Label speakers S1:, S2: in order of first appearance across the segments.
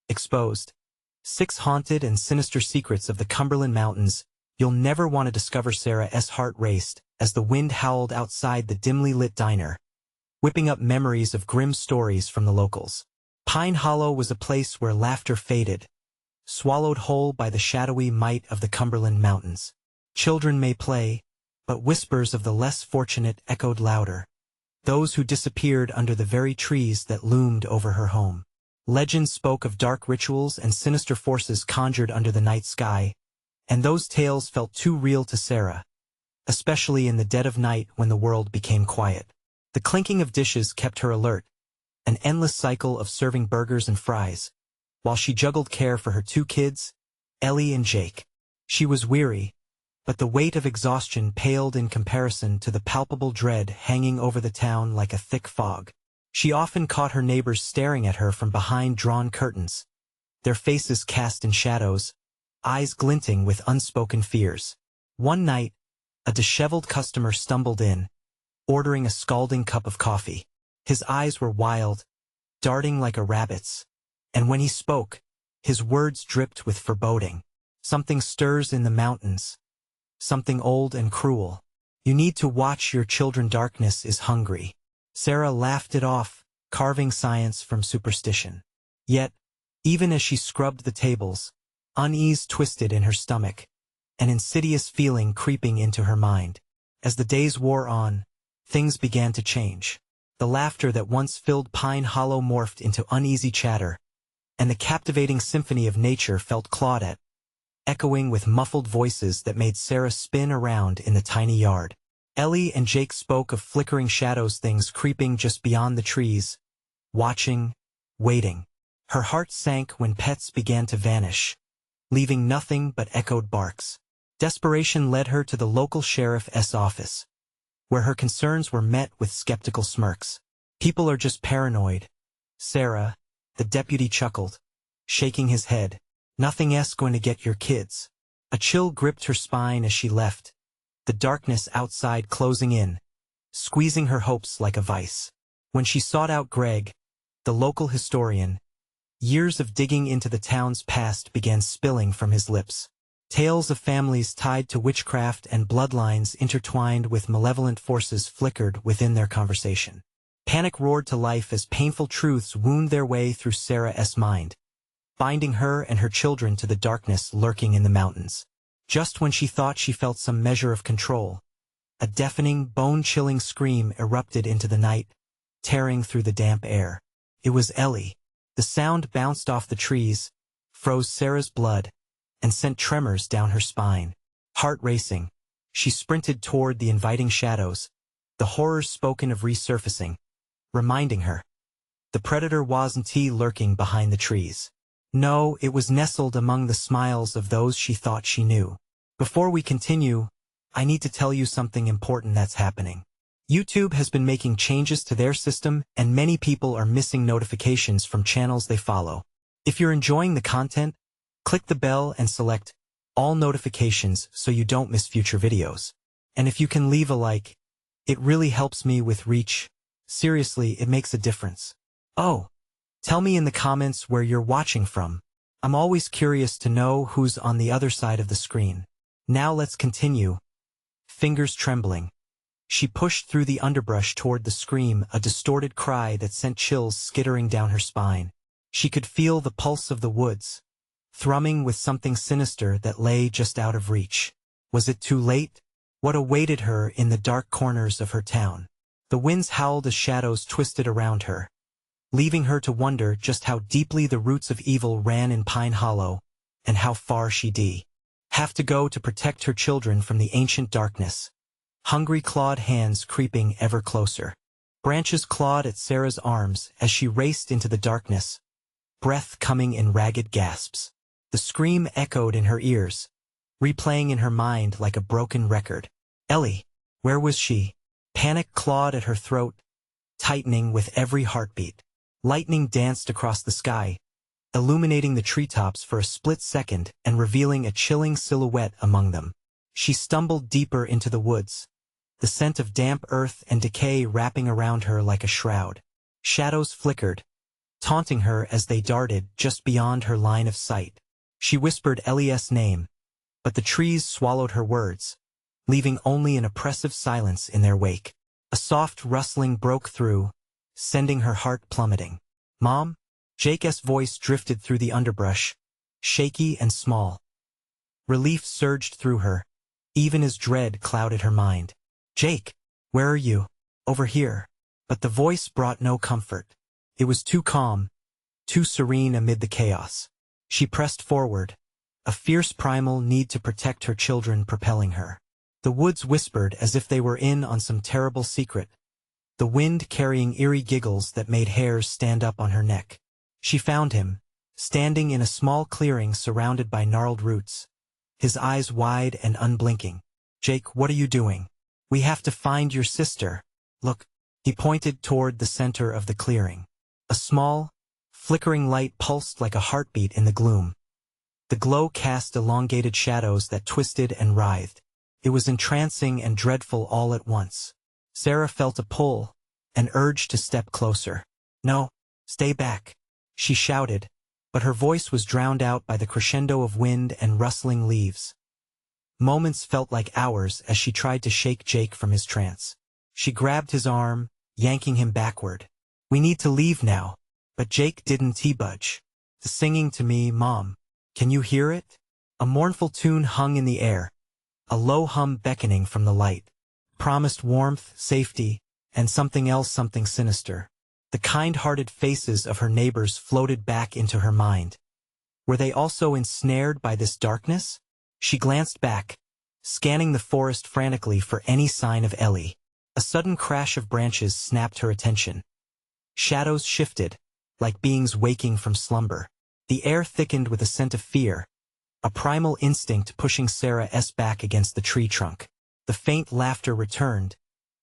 S1: Exposed. 6 haunted and sinister secrets of the Cumberland Mountains. You'll never want to discover. Sarah's heart raced as the wind howled outside the dimly lit diner, whipping up memories of grim stories from the locals. Pine Hollow was a place where laughter faded, swallowed whole by the shadowy might of the Cumberland Mountains. Children may play, but whispers of the less fortunate echoed louder, those who disappeared under the very trees that loomed over her home. Legends spoke of dark rituals and sinister forces conjured under the night sky, and those tales felt too real to Sarah, especially in the dead of night when the world became quiet. The clinking of dishes kept her alert, an endless cycle of serving burgers and fries, while she juggled care for her 2 kids, Ellie and Jake. She was weary, but the weight of exhaustion paled in comparison to the palpable dread hanging over the town like a thick fog. She often caught her neighbors staring at her from behind drawn curtains, their faces cast in shadows, eyes glinting with unspoken fears. One night, a disheveled customer stumbled in, ordering a scalding cup of coffee. His eyes were wild, darting like a rabbit's, and when he spoke, his words dripped with foreboding. Something stirs in the mountains, something old and cruel. You need to watch your children. Darkness is hungry. Sarah laughed it off, carving science from superstition. Yet, even as she scrubbed the tables, unease twisted in her stomach, an insidious feeling creeping into her mind. As the days wore on, things began to change. The laughter that once filled Pine Hollow morphed into uneasy chatter, and the captivating symphony of nature felt clawed at, echoing with muffled voices that made Sarah spin around in the tiny yard. Ellie and Jake spoke of flickering shadows, things creeping just beyond the trees, watching, waiting. Her heart sank when pets began to vanish, leaving nothing but echoed barks. Desperation led her to the local sheriff's office, where her concerns were met with skeptical smirks. People are just paranoid, Sarah, the deputy chuckled, shaking his head. Nothing's going to get your kids. A chill gripped her spine as she left, the darkness outside closing in, squeezing her hopes like a vice. When she sought out Greg, the local historian, years of digging into the town's past began spilling from his lips. Tales of families tied to witchcraft and bloodlines intertwined with malevolent forces flickered within their conversation. Panic roared to life as painful truths wound their way through Sarah's mind, binding her and her children to the darkness lurking in the mountains. Just when she thought she felt some measure of control, a deafening, bone-chilling scream erupted into the night, tearing through the damp air. It was Ellie. The sound bounced off the trees, froze Sarah's blood, and sent tremors down her spine. Heart racing, she sprinted toward the inviting shadows, the horrors spoken of resurfacing, reminding her. The predator wasn't lurking behind the trees. No, it was nestled among the smiles of those she thought she knew. Before we continue, I need to tell you something important that's happening. YouTube has been making changes to their system, and many people are missing notifications from channels they follow. If you're enjoying the content, click the bell and select all notifications so you don't miss future videos. And if you can leave a like, it really helps me with reach. Seriously, it makes a difference. Oh, tell me in the comments where you're watching from. I'm always curious to know who's on the other side of the screen. Now let's continue. Fingers trembling, she pushed through the underbrush toward the scream, a distorted cry that sent chills skittering down her spine. She could feel the pulse of the woods, thrumming with something sinister that lay just out of reach. Was it too late? What awaited her in the dark corners of her town? The winds howled as shadows twisted around her, leaving her to wonder just how deeply the roots of evil ran in Pine Hollow, and how far she'd have to go to protect her children from the ancient darkness. Hungry clawed hands creeping ever closer. Branches clawed at Sarah's arms as she raced into the darkness, breath coming in ragged gasps. The scream echoed in her ears, replaying in her mind like a broken record. Ellie, where was she? Panic clawed at her throat, tightening with every heartbeat. Lightning danced across the sky, illuminating the treetops for a split second and revealing a chilling silhouette among them. She stumbled deeper into the woods, the scent of damp earth and decay wrapping around her like a shroud. Shadows flickered, taunting her as they darted just beyond her line of sight. She whispered Ellie's name, but the trees swallowed her words, leaving only an oppressive silence in their wake. A soft rustling broke through, sending her heart plummeting. "Mom?" Jake's voice drifted through the underbrush, shaky and small. Relief surged through her, even as dread clouded her mind. "Jake, where are you?" "Over here." But the voice brought no comfort. It was too calm, too serene amid the chaos. She pressed forward, a fierce primal need to protect her children propelling her. The woods whispered as if they were in on some terrible secret, the wind carrying eerie giggles that made hairs stand up on her neck. She found him, standing in a small clearing surrounded by gnarled roots, his eyes wide and unblinking. "Jake, what are you doing? We have to find your sister. Look." He pointed toward the center of the clearing. A small, flickering light pulsed like a heartbeat in the gloom. The glow cast elongated shadows that twisted and writhed. It was entrancing and dreadful all at once. Sarah felt a pull, an urge to step closer. "No, stay back," she shouted, but her voice was drowned out by the crescendo of wind and rustling leaves. Moments felt like hours as she tried to shake Jake from his trance. She grabbed his arm, yanking him backward. "We need to leave now." But Jake didn't budge. "The singing to me, Mom. Can you hear it?" A mournful tune hung in the air, a low hum beckoning from the light. Promised warmth, safety, and something else, something sinister. The kind-hearted faces of her neighbors floated back into her mind. Were they also ensnared by this darkness? She glanced back, scanning the forest frantically for any sign of Ellie. A sudden crash of branches snapped her attention. Shadows shifted, like beings waking from slumber. The air thickened with a scent of fear, a primal instinct pushing Sarah's back against the tree trunk. The faint laughter returned,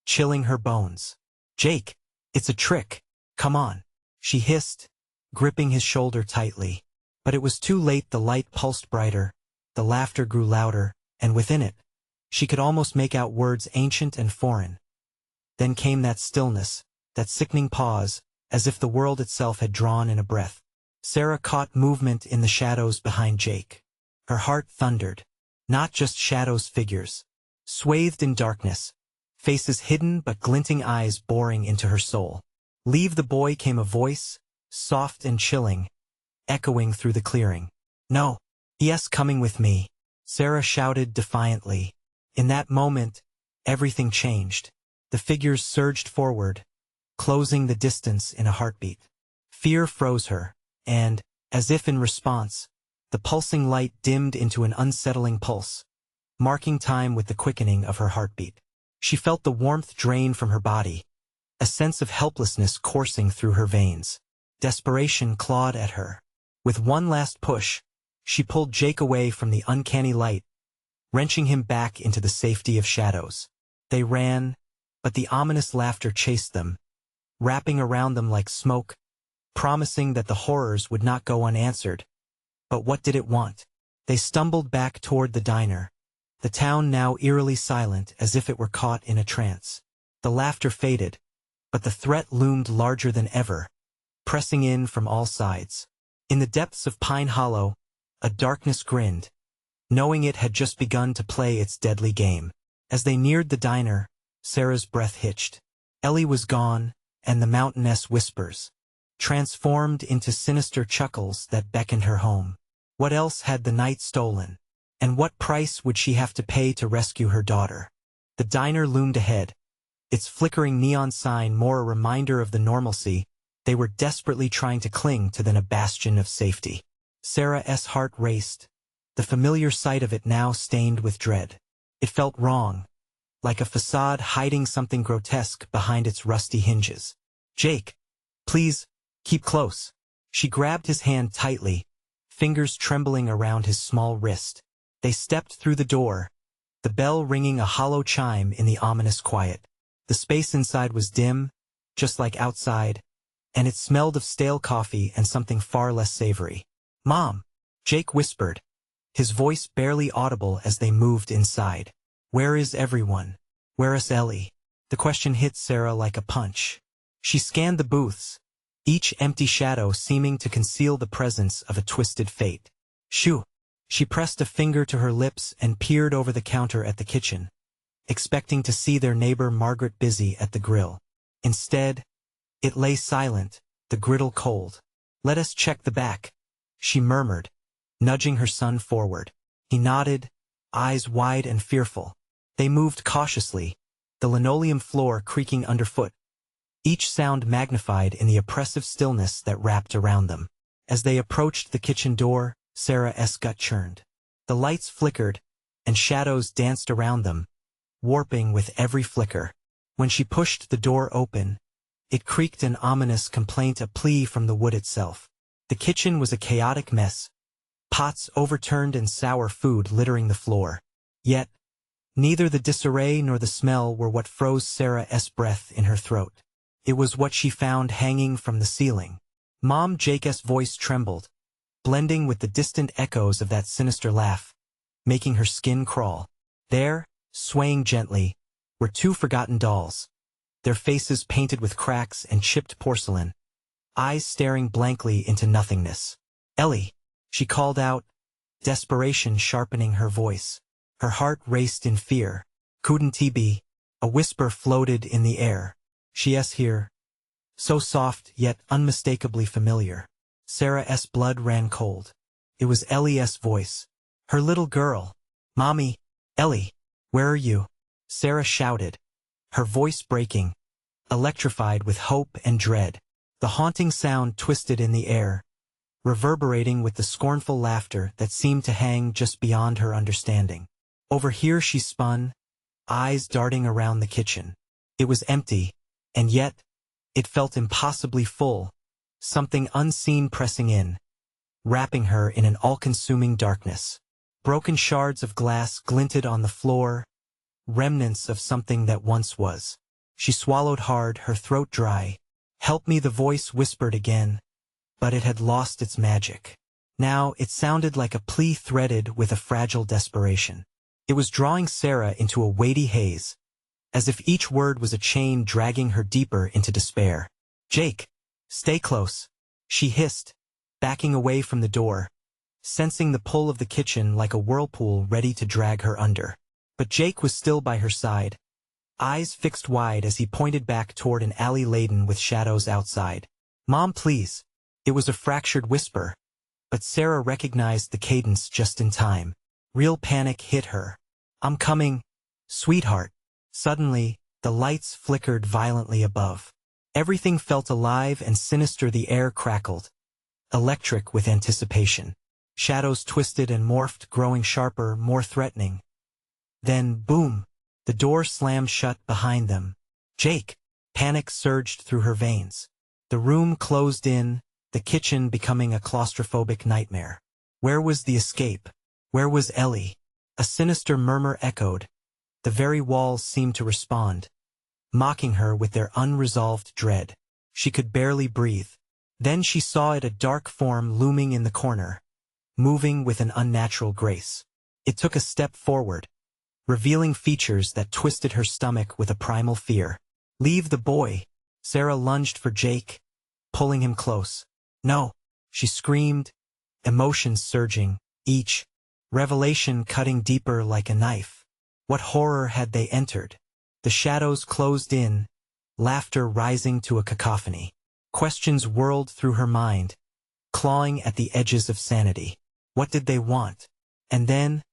S1: chilling her bones. "Jake, it's a trick. Come on," she hissed, gripping his shoulder tightly. But it was too late. The light pulsed brighter, the laughter grew louder, and within it, she could almost make out words ancient and foreign. Then came that stillness, that sickening pause, as if the world itself had drawn in a breath. Sarah caught movement in the shadows behind Jake. Her heart thundered. Not just shadows, figures. Swathed in darkness, faces hidden but glinting eyes boring into her soul. "Leave the boy," came a voice, soft and chilling, echoing through the clearing. "No, he's coming with me," Sarah shouted defiantly. In that moment, everything changed. The figures surged forward, closing the distance in a heartbeat. Fear froze her, and, as if in response, the pulsing light dimmed into an unsettling pulse, marking time with the quickening of her heartbeat. She felt the warmth drain from her body, a sense of helplessness coursing through her veins. Desperation clawed at her. With one last push, she pulled Jake away from the uncanny light, wrenching him back into the safety of shadows. They ran, but the ominous laughter chased them, wrapping around them like smoke, promising that the horrors would not go unanswered. But what did it want? They stumbled back toward the diner, the town now eerily silent as if it were caught in a trance. The laughter faded, but the threat loomed larger than ever, pressing in from all sides. In the depths of Pine Hollow, a darkness grinned, knowing it had just begun to play its deadly game. As they neared the diner, Sarah's breath hitched. Ellie was gone, and the mountainous whispers, transformed into sinister chuckles that beckoned her home. What else had the night stolen? And what price would she have to pay to rescue her daughter? The diner loomed ahead, its flickering neon sign more a reminder of the normalcy they were desperately trying to cling to than a bastion of safety. Sarah's heart raced, the familiar sight of it now stained with dread. It felt wrong, like a facade hiding something grotesque behind its rusty hinges. "Jake, please, keep close." She grabbed his hand tightly, fingers trembling around his small wrist. They stepped through the door, the bell ringing a hollow chime in the ominous quiet. The space inside was dim, just like outside, and it smelled of stale coffee and something far less savory. "Mom," Jake whispered, his voice barely audible as they moved inside. "Where is everyone? Where is Ellie?" The question hit Sarah like a punch. She scanned the booths, each empty shadow seeming to conceal the presence of a twisted fate. Shoo! She pressed a finger to her lips and peered over the counter at the kitchen, expecting to see their neighbor Margaret busy at the grill. Instead, it lay silent, the griddle cold. "Let us check the back," she murmured, nudging her son forward. He nodded, eyes wide and fearful. They moved cautiously, the linoleum floor creaking underfoot, each sound magnified in the oppressive stillness that wrapped around them. As they approached the kitchen door, Sarah's gut churned. The lights flickered, and shadows danced around them, warping with every flicker. When she pushed the door open, it creaked an ominous complaint, a plea from the wood itself. The kitchen was a chaotic mess, pots overturned and sour food littering the floor. Yet, neither the disarray nor the smell were what froze Sarah's breath in her throat. It was what she found hanging from the ceiling. Mom Jake's voice trembled, blending with the distant echoes of that sinister laugh, making her skin crawl. There, swaying gently, were two forgotten dolls, their faces painted with cracks and chipped porcelain, eyes staring blankly into nothingness. "Ellie," she called out, desperation sharpening her voice. Her heart raced in fear. "Couldn't he be?" A whisper floated in the air. "She's here." So soft, yet unmistakably familiar. Sarah's blood ran cold. It was Ellie's voice. Her little girl. "Mommy, Ellie, where are you?" Sarah shouted, her voice breaking, electrified with hope and dread. The haunting sound twisted in the air, reverberating with the scornful laughter that seemed to hang just beyond her understanding. Over here she spun, eyes darting around the kitchen. It was empty, and yet, it felt impossibly full, something unseen pressing in, wrapping her in an all-consuming darkness. Broken shards of glass glinted on the floor, remnants of something that once was. She swallowed hard, her throat dry. "Help me," the voice whispered again, but it had lost its magic. Now it sounded like a plea threaded with a fragile desperation. It was drawing Sarah into a weighty haze, as if each word was a chain dragging her deeper into despair. "Jake, stay close," she hissed, backing away from the door, sensing the pull of the kitchen like a whirlpool ready to drag her under. But Jake was still by her side, eyes fixed wide as he pointed back toward an alley laden with shadows outside. "Mom, please." It was a fractured whisper, but Sarah recognized the cadence just in time. Real panic hit her. "I'm coming, sweetheart." Suddenly, the lights flickered violently above. Everything felt alive and sinister. The air crackled, electric with anticipation. Shadows twisted and morphed, growing sharper, more threatening. Then, boom, the door slammed shut behind them. "Jake!" Panic surged through her veins. The room closed in, the kitchen becoming a claustrophobic nightmare. Where was the escape? Where was Ellie? A sinister murmur echoed. The very walls seemed to respond, mocking her with their unresolved dread. She could barely breathe. Then she saw it, a dark form looming in the corner, moving with an unnatural grace. It took a step forward, revealing features that twisted her stomach with a primal fear. "Leave the boy." Sarah lunged for Jake, pulling him close. "No," she screamed, emotions surging, each revelation cutting deeper like a knife. What horror had they entered? The shadows closed in, laughter rising to a cacophony. Questions whirled through her mind, clawing at the edges of sanity. What did they want? And then,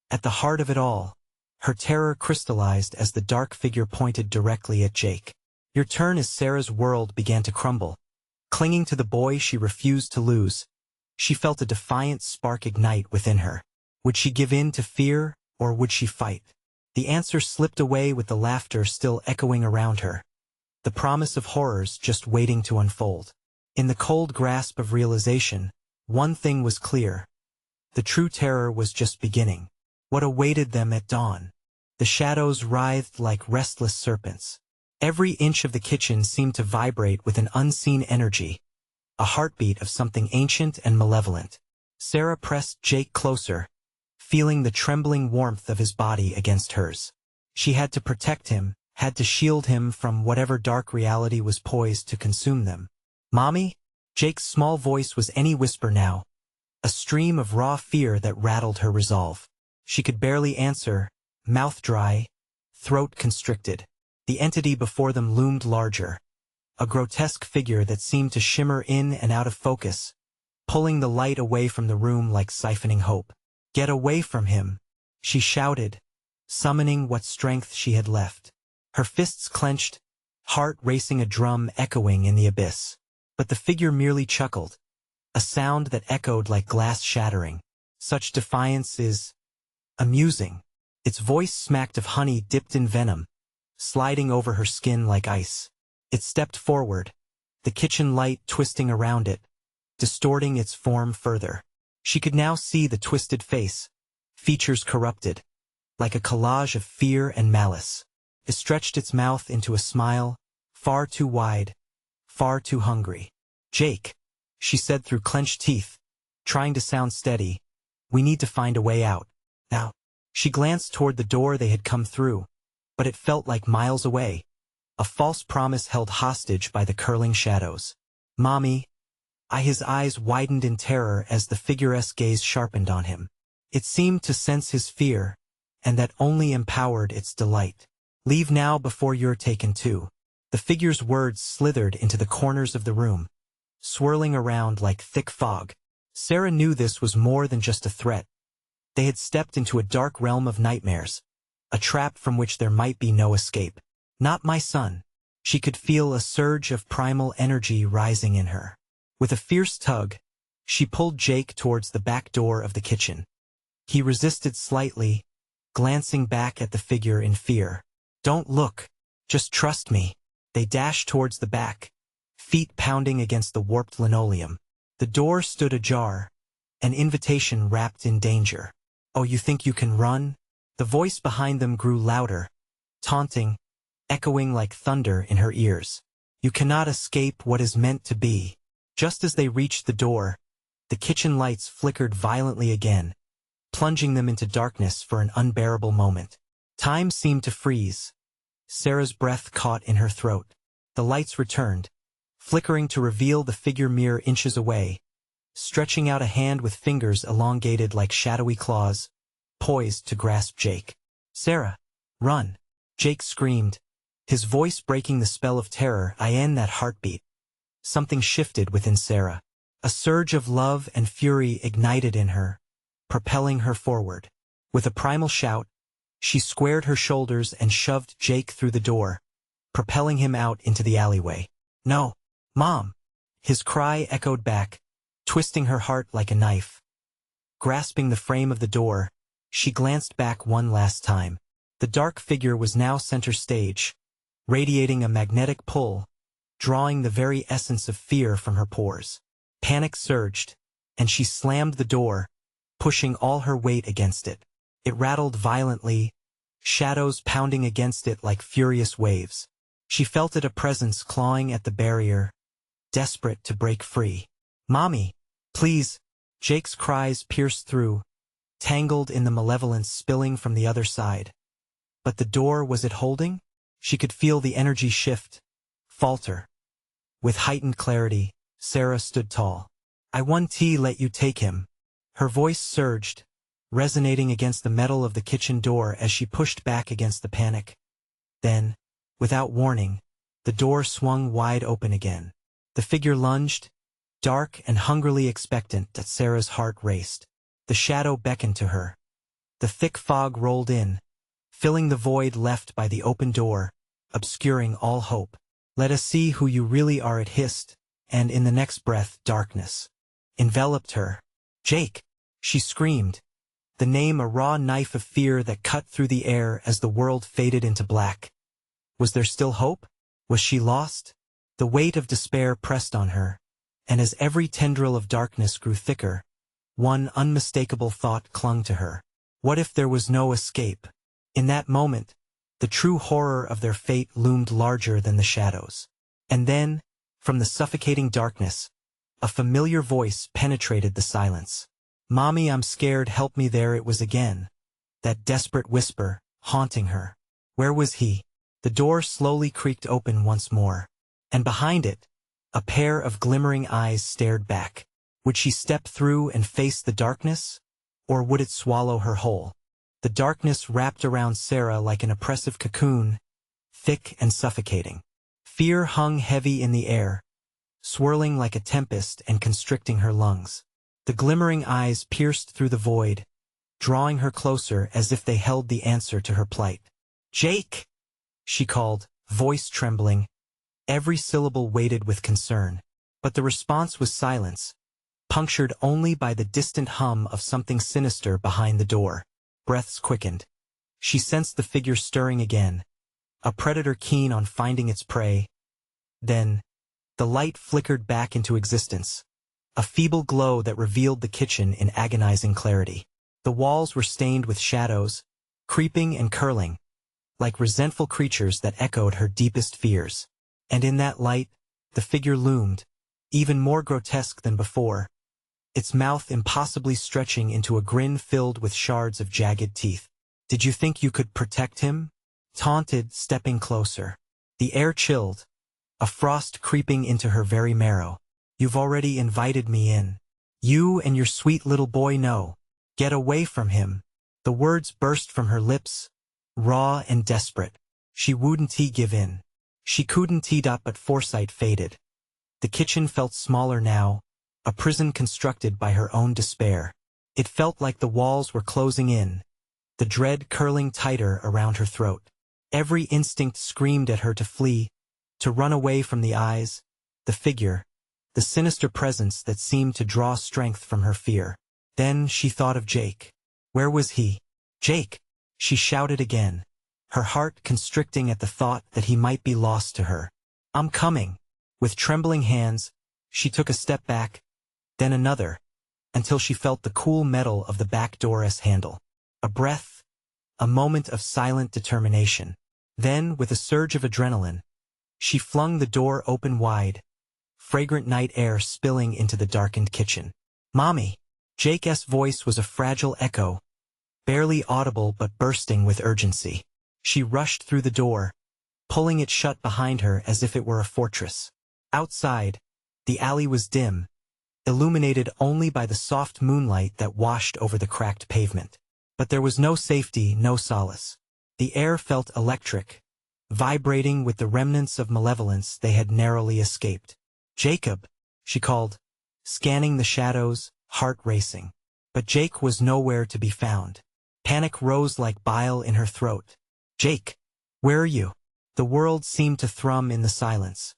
S1: at the heart of it all, her terror crystallized as the dark figure pointed directly at Jake. "Your turn." As Sarah's world began to crumble, clinging to the boy she refused to lose, she felt a defiant spark ignite within her. Would she give in to fear, or would she fight? The answer slipped away with the laughter still echoing around her, the promise of horrors just waiting to unfold. In the cold grasp of realization, one thing was clear. The true terror was just beginning. What awaited them at dawn? The shadows writhed like restless serpents. Every inch of the kitchen seemed to vibrate with an unseen energy, a heartbeat of something ancient and malevolent. Sarah pressed Jake closer, feeling the trembling warmth of his body against hers. She had to protect him, had to shield him from whatever dark reality was poised to consume them. "Mommy?" Jake's small voice was any whisper now, a stream of raw fear that rattled her resolve. She could barely answer, mouth dry, throat constricted. The entity before them loomed larger, a grotesque figure that seemed to shimmer in and out of focus, pulling the light away from the room like siphoning hope. "Get away from him," she shouted, summoning what strength she had left. Her fists clenched, heart racing, a drum echoing in the abyss. But the figure merely chuckled, a sound that echoed like glass shattering. "Such defiance is amusing." Its voice smacked of honey dipped in venom, sliding over her skin like ice. It stepped forward, the kitchen light twisting around it, distorting its form further. She could now see the twisted face, features corrupted, like a collage of fear and malice. It stretched its mouth into a smile, far too wide, far too hungry. "Jake," she said through clenched teeth, trying to sound steady, "we need to find a way out. Now." She glanced toward the door they had come through, but it felt like miles away, a false promise held hostage by the curling shadows. "Mommy." His eyes widened in terror as the figure's gaze sharpened on him. It seemed to sense his fear, and that only empowered its delight. "Leave now before you're taken too." The figure's words slithered into the corners of the room, swirling around like thick fog. Sarah knew this was more than just a threat. They had stepped into a dark realm of nightmares, a trap from which there might be no escape. "Not my son." She could feel a surge of primal energy rising in her. With a fierce tug, she pulled Jake towards the back door of the kitchen. He resisted slightly, glancing back at the figure in fear. "Don't look. Just trust me." They dashed towards the back, feet pounding against the warped linoleum. The door stood ajar, an invitation wrapped in danger. "Oh, you think you can run?" The voice behind them grew louder, taunting, echoing like thunder in her ears. "You cannot escape what is meant to be." Just as they reached the door, the kitchen lights flickered violently again, plunging them into darkness for an unbearable moment. Time seemed to freeze. Sarah's breath caught in her throat. The lights returned, flickering to reveal the figure mere inches away, stretching out a hand with fingers elongated like shadowy claws, poised to grasp Jake. "Sarah, run!" Jake screamed, his voice breaking the spell of terror. In that heartbeat, something shifted within Sarah. A surge of love and fury ignited in her, propelling her forward. With a primal shout, she squared her shoulders and shoved Jake through the door, propelling him out into the alleyway. "No, Mom!" His cry echoed back, twisting her heart like a knife. Grasping the frame of the door, she glanced back one last time. The dark figure was now center stage, radiating a magnetic pull, drawing the very essence of fear from her pores. Panic surged, and she slammed the door, pushing all her weight against it. It rattled violently, shadows pounding against it like furious waves. She felt it, a presence clawing at the barrier, desperate to break free. "Mommy, please!" Jake's cries pierced through, tangled in the malevolence spilling from the other side. But the door, was it holding? She could feel the energy shift, falter. With heightened clarity, Sarah stood tall. "I won't let you take him." Her voice surged, resonating against the metal of the kitchen door as she pushed back against the panic. Then, without warning, the door swung wide open again. The figure lunged, dark and hungrily expectant. That Sarah's heart raced. The shadow beckoned to her. The thick fog rolled in, filling the void left by the open door, obscuring all hope. "Let us see who you really are," it hissed, and in the next breath darkness enveloped her. "Jake!" she screamed, the name a raw knife of fear that cut through the air as the world faded into black. Was there still hope? Was she lost? The weight of despair pressed on her, and as every tendril of darkness grew thicker, one unmistakable thought clung to her. What if there was no escape? In that moment, the true horror of their fate loomed larger than the shadows. And then, from the suffocating darkness, a familiar voice penetrated the silence. "Mommy, I'm scared, help me." There it was again, that desperate whisper, haunting her. Where was he? The door slowly creaked open once more, and behind it, A pair of glimmering eyes stared back. Would she step through and face the darkness? Or would it swallow her whole? The darkness wrapped around Sarah like an oppressive cocoon, thick and suffocating. Fear hung heavy in the air, swirling like a tempest and constricting her lungs. The glimmering eyes pierced through the void, drawing her closer as if they held the answer to her plight. "Jake!" she called, voice trembling, every syllable weighted with concern. But the response was silence, punctured only by the distant hum of something sinister behind the door. Breaths quickened. She sensed the figure stirring again, a predator keen on finding its prey. Then, the light flickered back into existence, a feeble glow that revealed the kitchen in agonizing clarity. The walls were stained with shadows, creeping and curling, like resentful creatures that echoed her deepest fears. And in that light, the figure loomed, even more grotesque than before, its mouth impossibly stretching into a grin filled with shards of jagged teeth. "Did you think you could protect him?" taunted, stepping closer. The air chilled, a frost creeping into her very marrow. "You've already invited me in. You and your sweet little boy know. Get away from him." The words burst from her lips, raw and desperate. She wouldn't give in. She couldn't but foresight faded. The kitchen felt smaller now, a prison constructed by her own despair. It felt like the walls were closing in, the dread curling tighter around her throat. Every instinct screamed at her to flee, to run away from the eyes, the figure, the sinister presence that seemed to draw strength from her fear. Then she thought of Jake. Where was he? "Jake!" she shouted again, her heart constricting at the thought that he might be lost to her. "I'm coming." With trembling hands, she took a step back, then another, until she felt the cool metal of the back door's handle. A breath, a moment of silent determination. Then, with a surge of adrenaline, she flung the door open wide, fragrant night air spilling into the darkened kitchen. "Mommy!" Jake's voice was a fragile echo, barely audible but bursting with urgency. She rushed through the door, pulling it shut behind her as if it were a fortress. Outside, the alley was dim, illuminated only by the soft moonlight that washed over the cracked pavement. But there was no safety, no solace. The air felt electric, vibrating with the remnants of malevolence they had narrowly escaped. "Jacob!" she called, scanning the shadows, heart racing. But Jake was nowhere to be found. Panic rose like bile in her throat. "Jake! Where are you?" The world seemed to thrum in the silence,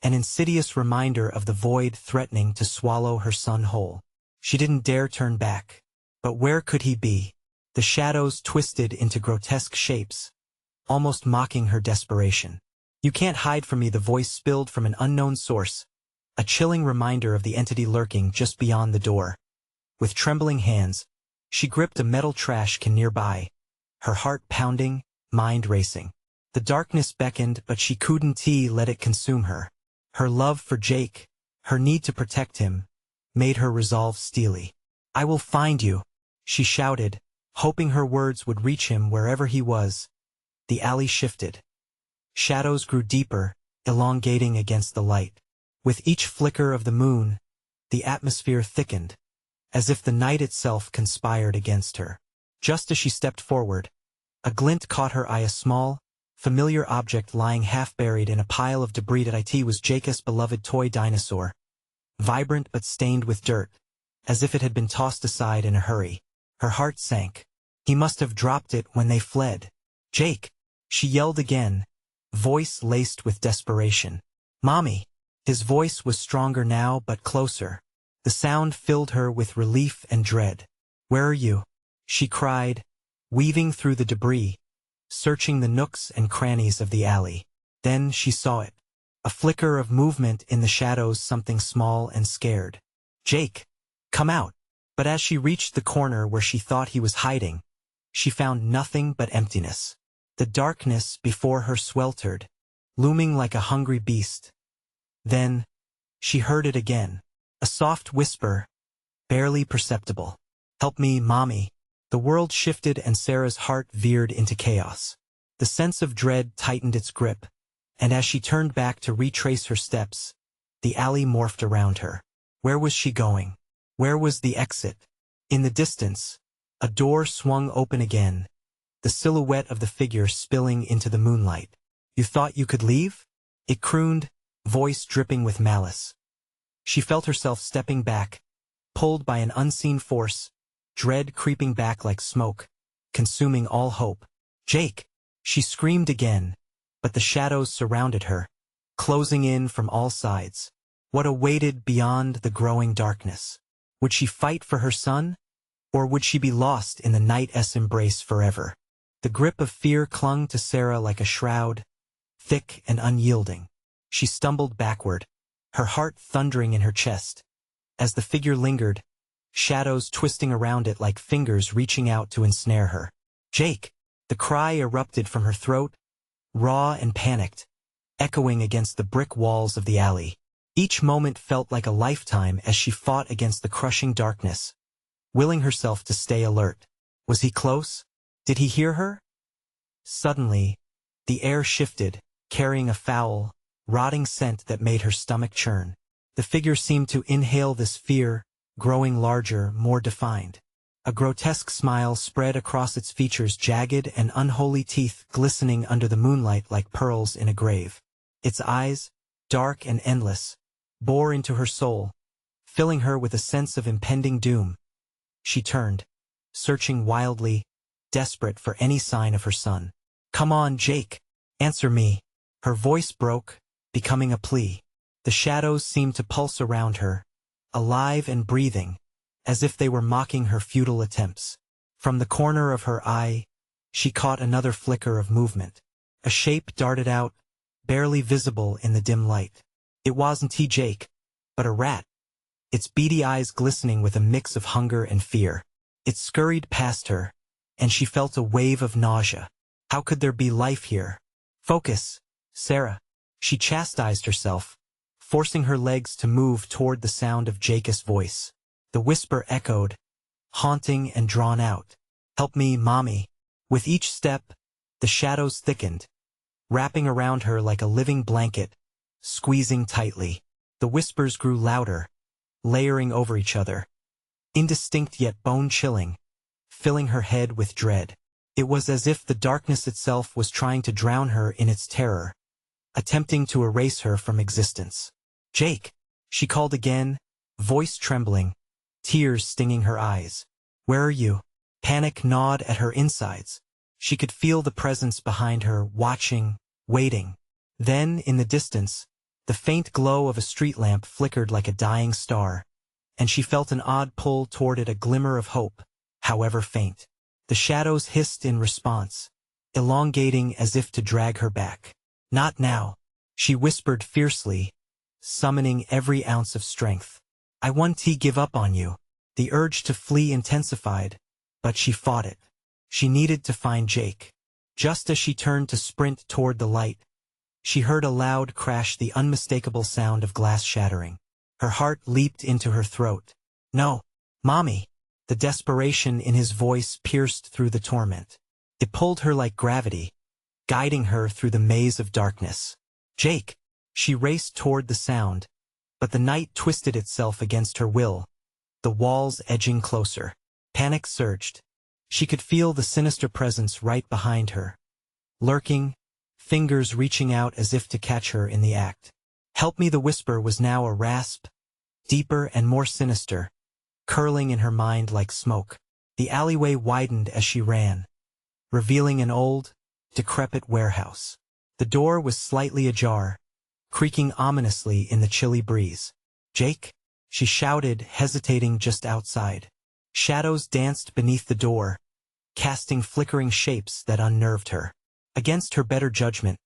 S1: an insidious reminder of the void threatening to swallow her son whole. She didn't dare turn back. But where could he be? The shadows twisted into grotesque shapes, almost mocking her desperation. "You can't hide from me," the voice spilled from an unknown source, a chilling reminder of the entity lurking just beyond the door. With trembling hands, she gripped a metal trash can nearby, her heart pounding, mind racing. The darkness beckoned, but she couldn't let it consume her. Her love for Jake, her need to protect him, made her resolve steely. "I will find you," she shouted, hoping her words would reach him wherever he was. The alley shifted. Shadows grew deeper, elongating against the light. With each flicker of the moon, the atmosphere thickened, as if the night itself conspired against her. Just as she stepped forward, a glint caught her eye, a small, familiar object lying half-buried in a pile of debris. It was Jake's beloved toy dinosaur, vibrant but stained with dirt, as if it had been tossed aside in a hurry. Her heart sank. He must have dropped it when they fled. "Jake!" she yelled again, voice laced with desperation. "Mommy!" His voice was stronger now but closer. The sound filled her with relief and dread. "Where are you?" she cried, weaving through the debris, searching the nooks and crannies of the alley. Then she saw it. A flicker of movement in the shadows, something small and scared. "Jake! Come out!" But as she reached the corner where she thought he was hiding, she found nothing but emptiness. The darkness before her sweltered, looming like a hungry beast. Then, she heard it again. A soft whisper, barely perceptible. "Help me, Mommy." The world shifted and Sarah's heart veered into chaos. The sense of dread tightened its grip, and as she turned back to retrace her steps, the alley morphed around her. Where was she going? Where was the exit? In the distance, a door swung open again, the silhouette of the figure spilling into the moonlight. You thought you could leave? It crooned, voice dripping with malice. She felt herself stepping back, pulled by an unseen force, dread creeping back like smoke, consuming all hope. Jake! She screamed again, but the shadows surrounded her, closing in from all sides. What awaited beyond the growing darkness? Would she fight for her son? Or would she be lost in the night's embrace forever? The grip of fear clung to Sarah like a shroud, thick and unyielding. She stumbled backward, her heart thundering in her chest. As the figure lingered, shadows twisting around it like fingers reaching out to ensnare her. Jake! The cry erupted from her throat, raw and panicked, echoing against the brick walls of the alley. Each moment felt like a lifetime as she fought against the crushing darkness, willing herself to stay alert. Was he close? Did he hear her? Suddenly, the air shifted, carrying a foul, rotting scent that made her stomach churn. The figure seemed to inhale this fear, growing larger, more defined. A grotesque smile spread across its features, jagged and unholy teeth glistening under the moonlight like pearls in a grave. Its eyes, dark and endless, bore into her soul, filling her with a sense of impending doom. She turned, searching wildly, desperate for any sign of her son. Come on, Jake! Answer me! Her voice broke, becoming a plea. The shadows seemed to pulse around her, alive and breathing, as if they were mocking her futile attempts. From the corner of her eye, she caught another flicker of movement. A shape darted out, barely visible in the dim light. It wasn't Jake, but a rat, its beady eyes glistening with a mix of hunger and fear. It scurried past her, and she felt a wave of nausea. How could there be life here? Focus, Sarah. She chastised herself, forcing her legs to move toward the sound of Jake's voice. The whisper echoed, haunting and drawn out. Help me, Mommy. With each step, the shadows thickened, wrapping around her like a living blanket, squeezing tightly. The whispers grew louder, layering over each other, indistinct yet bone-chilling, filling her head with dread. It was as if the darkness itself was trying to drown her in its terror, attempting to erase her from existence. Jake! She called again, voice trembling, tears stinging her eyes. Where are you? Panic gnawed at her insides. She could feel the presence behind her, watching, waiting. Then, in the distance, the faint glow of a street lamp flickered like a dying star, and she felt an odd pull toward it, a glimmer of hope, however faint. The shadows hissed in response, elongating as if to drag her back. Not now, she whispered fiercely, summoning every ounce of strength. I won't give up on you. The urge to flee intensified, but she fought it. She needed to find Jake. Just as she turned to sprint toward the light, she heard a loud crash, the unmistakable sound of glass shattering. Her heart leaped into her throat. No, Mommy! The desperation in his voice pierced through the torment. It pulled her like gravity, guiding her through the maze of darkness. Jake! She raced toward the sound, but the night twisted itself against her will, the walls edging closer. Panic surged. She could feel the sinister presence right behind her, lurking, fingers reaching out as if to catch her in the act. Help me! The whisper was now a rasp, deeper and more sinister, curling in her mind like smoke. The alleyway widened as she ran, revealing an old, decrepit warehouse. The door was slightly ajar, creaking ominously in the chilly breeze. Jake! She shouted, hesitating just outside. Shadows danced beneath the door, casting flickering shapes that unnerved her. Against her better judgment,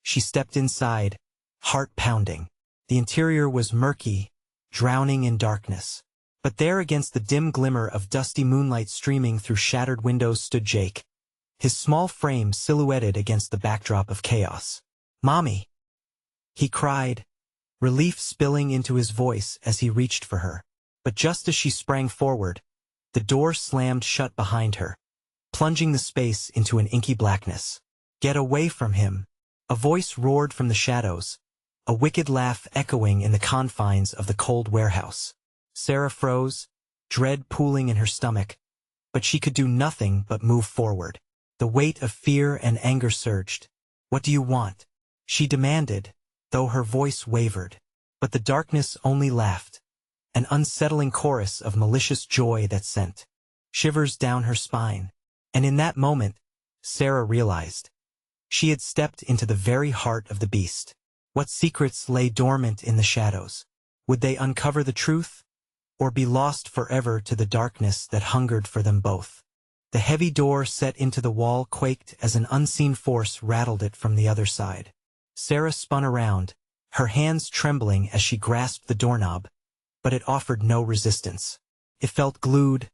S1: she stepped inside, heart pounding. The interior was murky, drowning in darkness. But there, against the dim glimmer of dusty moonlight streaming through shattered windows, stood Jake, his small frame silhouetted against the backdrop of chaos. Mommy! He cried, relief spilling into his voice as he reached for her. But just as she sprang forward, the door slammed shut behind her, plunging the space into an inky blackness. Get away from him! A voice roared from the shadows, a wicked laugh echoing in the confines of the cold warehouse. Sarah froze, dread pooling in her stomach, but she could do nothing but move forward. The weight of fear and anger surged. "What do you want?" she demanded, though her voice wavered. But the darkness only laughed, an unsettling chorus of malicious joy that sent shivers down her spine. And in that moment, Sarah realized she had stepped into the very heart of the beast. What secrets lay dormant in the shadows? Would they uncover the truth, or be lost forever to the darkness that hungered for them both? The heavy door set into the wall quaked as an unseen force rattled it from the other side. Sarah spun around, her hands trembling as she grasped the doorknob, but it offered no resistance. It felt glued,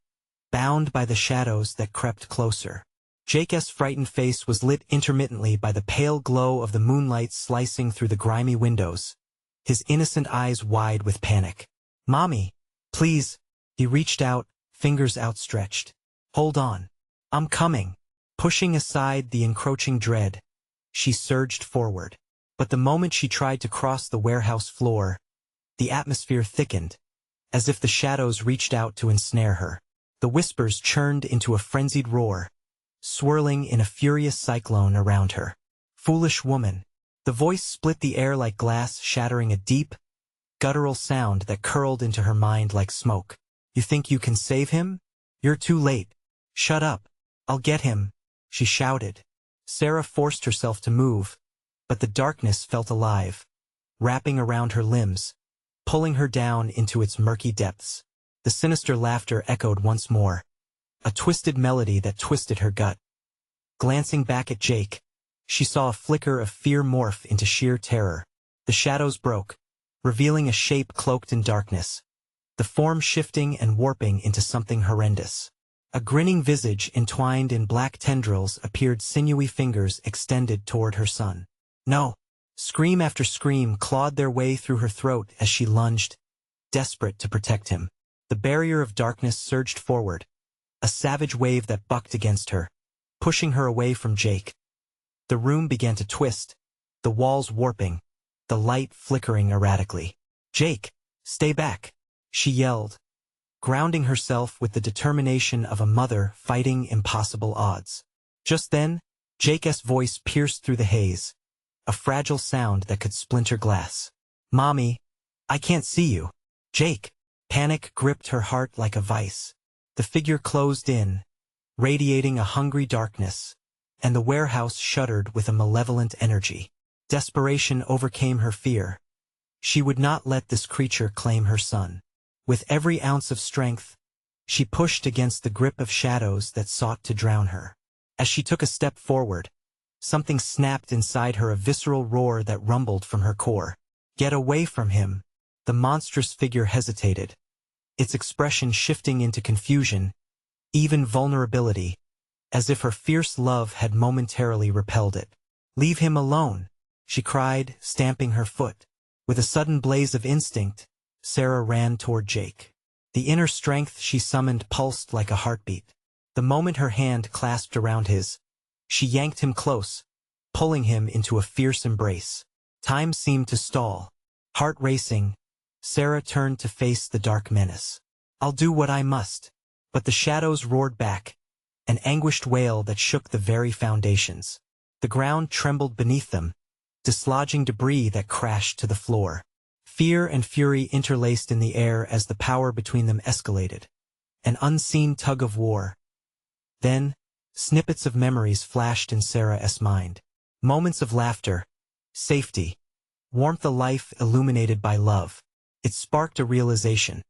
S1: bound by the shadows that crept closer. Jake's frightened face was lit intermittently by the pale glow of the moonlight slicing through the grimy windows, his innocent eyes wide with panic. "Mommy, please," he reached out, fingers outstretched. "Hold on. I'm coming." Pushing aside the encroaching dread, she surged forward. But the moment she tried to cross the warehouse floor, the atmosphere thickened, as if the shadows reached out to ensnare her. The whispers churned into a frenzied roar, swirling in a furious cyclone around her. "Foolish woman." The voice split the air like glass, shattering a deep, guttural sound that curled into her mind like smoke. "You think you can save him? You're too late. Shut up. I'll get him," she shouted. Sarah forced herself to move, but the darkness felt alive, wrapping around her limbs, pulling her down into its murky depths. The sinister laughter echoed once more, a twisted melody that twisted her gut. Glancing back at Jake, she saw a flicker of fear morph into sheer terror. The shadows broke, revealing a shape cloaked in darkness, the form shifting and warping into something horrendous. A grinning visage entwined in black tendrils appeared, sinewy fingers extended toward her son. "No!" Scream after scream clawed their way through her throat as she lunged, desperate to protect him. The barrier of darkness surged forward, a savage wave that bucked against her, pushing her away from Jake. The room began to twist, the walls warping, the light flickering erratically. "Jake, stay back!" she yelled, grounding herself with the determination of a mother fighting impossible odds. Just then, Jake's voice pierced through the haze, a fragile sound that could splinter glass. "Mommy, I can't see you." "Jake!" Panic gripped her heart like a vice. The figure closed in, radiating a hungry darkness, and the warehouse shuddered with a malevolent energy. Desperation overcame her fear. She would not let this creature claim her son. With every ounce of strength, she pushed against the grip of shadows that sought to drown her. As she took a step forward, something snapped inside her, a visceral roar that rumbled from her core. "Get away from him!" The monstrous figure hesitated, its expression shifting into confusion, even vulnerability, as if her fierce love had momentarily repelled it. "Leave him alone!" she cried, stamping her foot. With a sudden blaze of instinct, Sarah ran toward Jake. The inner strength she summoned pulsed like a heartbeat. The moment her hand clasped around his, she yanked him close, pulling him into a fierce embrace. Time seemed to stall. Heart racing, Sarah turned to face the dark menace. "I'll do what I must." But the shadows roared back, an anguished wail that shook the very foundations. The ground trembled beneath them, dislodging debris that crashed to the floor. Fear and fury interlaced in the air as the power between them escalated, an unseen tug of war. Then, snippets of memories flashed in Sarah's mind. Moments of laughter, safety, warmth, a life illuminated by love. It sparked a realization.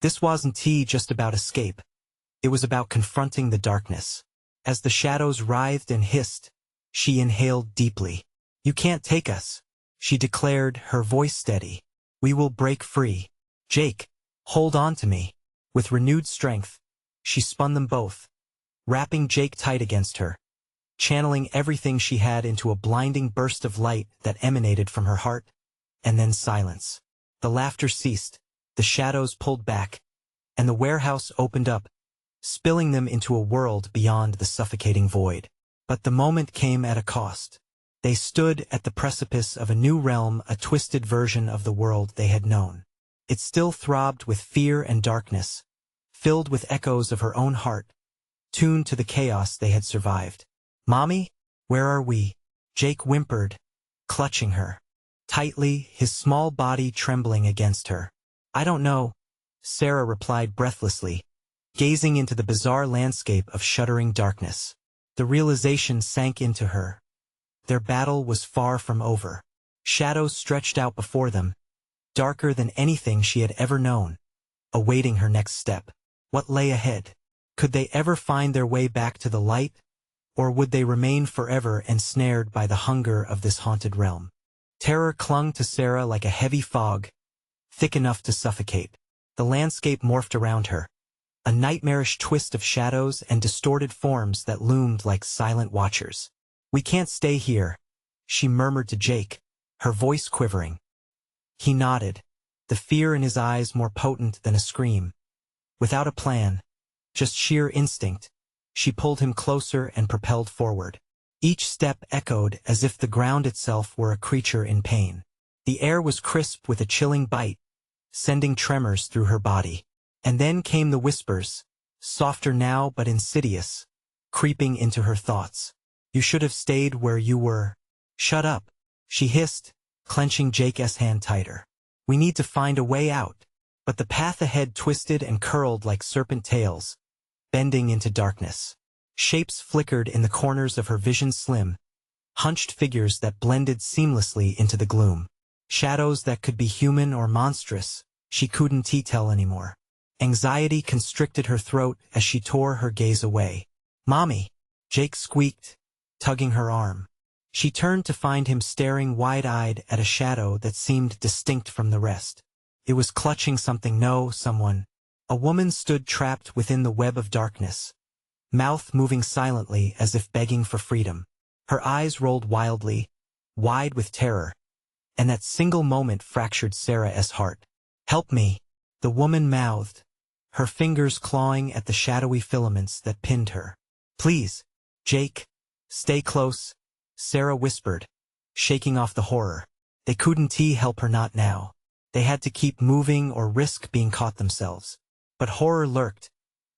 S1: This wasn't just about escape. It was about confronting the darkness. As the shadows writhed and hissed, she inhaled deeply. "You can't take us," she declared, her voice steady. "We will break free. Jake, hold on to me." With renewed strength, she spun them both, wrapping Jake tight against her, channeling everything she had into a blinding burst of light that emanated from her heart, and then silence. The laughter ceased, the shadows pulled back, and the warehouse opened up, spilling them into a world beyond the suffocating void. But the moment came at a cost. They stood at the precipice of a new realm, a twisted version of the world they had known. It still throbbed with fear and darkness, filled with echoes of her own heart, tuned to the chaos they had survived. "Mommy, where are we?" Jake whimpered, clutching her tightly, his small body trembling against her. "I don't know," Sarah replied breathlessly, gazing into the bizarre landscape of shuddering darkness. The realization sank into her. Their battle was far from over. Shadows stretched out before them, darker than anything she had ever known, awaiting her next step. What lay ahead? Could they ever find their way back to the light, or would they remain forever ensnared by the hunger of this haunted realm? Terror clung to Sarah like a heavy fog, thick enough to suffocate. The landscape morphed around her, a nightmarish twist of shadows and distorted forms that loomed like silent watchers. "We can't stay here," she murmured to Jake, her voice quivering. He nodded, the fear in his eyes more potent than a scream. Without a plan, just sheer instinct, she pulled him closer and propelled forward. Each step echoed as if the ground itself were a creature in pain. The air was crisp with a chilling bite, sending tremors through her body. And then came the whispers, softer now but insidious, creeping into her thoughts. "You should have stayed where you were." "Shut up," she hissed, clenching Jake's hand tighter. "We need to find a way out." But the path ahead twisted and curled like serpent tails, bending into darkness. Shapes flickered in the corners of her vision, slim, hunched figures that blended seamlessly into the gloom. Shadows that could be human or monstrous, she couldn't tell anymore. Anxiety constricted her throat as she tore her gaze away. "Mommy," Jake squeaked, tugging her arm. She turned to find him staring wide-eyed at a shadow that seemed distinct from the rest. It was clutching something, someone. A woman stood trapped within the web of darkness, mouth moving silently as if begging for freedom. Her eyes rolled wildly, wide with terror, and that single moment fractured Sarah's heart. "Help me," the woman mouthed, her fingers clawing at the shadowy filaments that pinned her. "Please, Jake, stay close," Sarah whispered, shaking off the horror. They couldn't help her, not now. They had to keep moving or risk being caught themselves. But horror lurked,